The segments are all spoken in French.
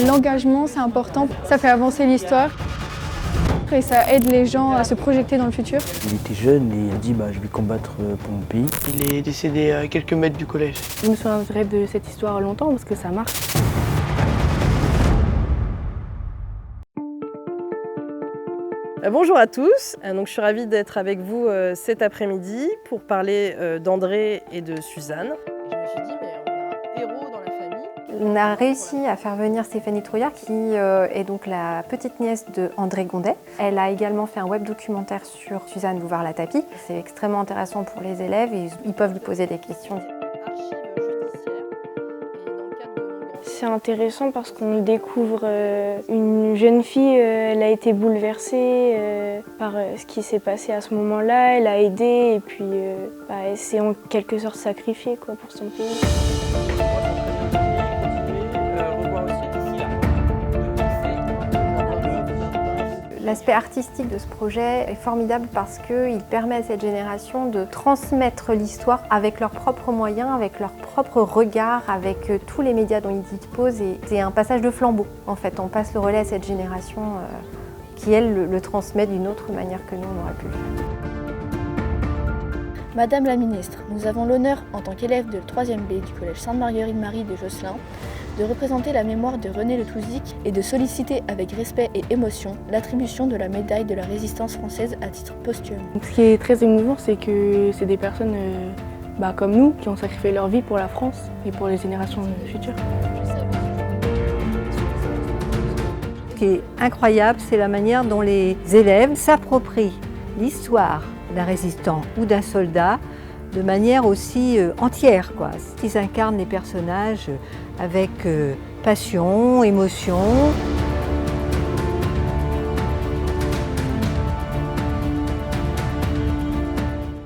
L'engagement, c'est important, ça fait avancer l'histoire et ça aide les gens à se projeter dans le futur. Il était jeune et il a dit je vais combattre pour mon pays. Il est décédé à quelques mètres du collège. Je me souviendrai de cette histoire longtemps parce que ça marque. Bonjour à tous, donc je suis ravie d'être avec vous cet après-midi pour parler d'André et de Suzanne. Je me suis dit, mais on a un héros dans la famille. On a réussi à faire venir Stéphanie Trouillard, qui est donc la petite nièce de André Gondet. Elle a également fait un web documentaire sur Suzanne Bouvard-Latapie. C'est extrêmement intéressant pour les élèves et ils peuvent lui poser des questions. C'est intéressant parce qu'on découvre une jeune fille, elle a été bouleversée par ce qui s'est passé à ce moment-là, elle a aidé et puis elle s'est en quelque sorte sacrifiée pour son pays. L'aspect artistique de ce projet est formidable parce qu'il permet à cette génération de transmettre l'histoire avec leurs propres moyens, avec leurs propres regards, avec tous les médias dont ils disposent. Et c'est un passage de flambeau, en fait. On passe le relais à cette génération qui, elle, le transmet d'une autre manière que nous, on aurait pu. Madame la Ministre, nous avons l'honneur, en tant qu'élève de 3e B du collège Sainte-Marguerite-Marie de Josselin, de représenter la mémoire de René Le Touzic et de solliciter avec respect et émotion l'attribution de la médaille de la résistance française à titre posthume. Ce qui est très émouvant, c'est que c'est des personnes comme nous qui ont sacrifié leur vie pour la France et pour les générations futures. Ce qui est incroyable, c'est la manière dont les élèves s'approprient l'histoire d'un résistant ou d'un soldat de manière aussi entière. Ils incarnent les personnages avec passion, émotion.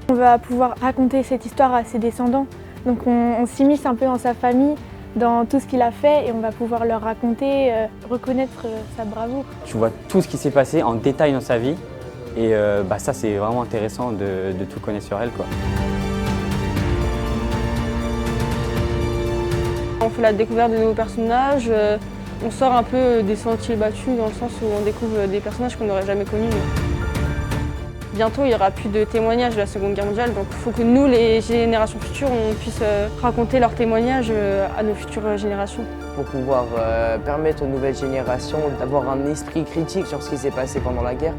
On va pouvoir raconter cette histoire à ses descendants. Donc on s'immisce un peu dans sa famille, dans tout ce qu'il a fait et on va pouvoir leur raconter, reconnaître sa bravoure. Tu vois tout ce qui s'est passé en détail dans sa vie et ça c'est vraiment intéressant de tout connaître sur elle. On fait la découverte de nouveaux personnages, on sort un peu des sentiers battus dans le sens où on découvre des personnages qu'on n'aurait jamais connus. Bientôt, il n'y aura plus de témoignages de la Seconde Guerre mondiale, donc il faut que nous, les générations futures, on puisse raconter leurs témoignages à nos futures générations. Pour pouvoir permettre aux nouvelles générations d'avoir un esprit critique sur ce qui s'est passé pendant la guerre.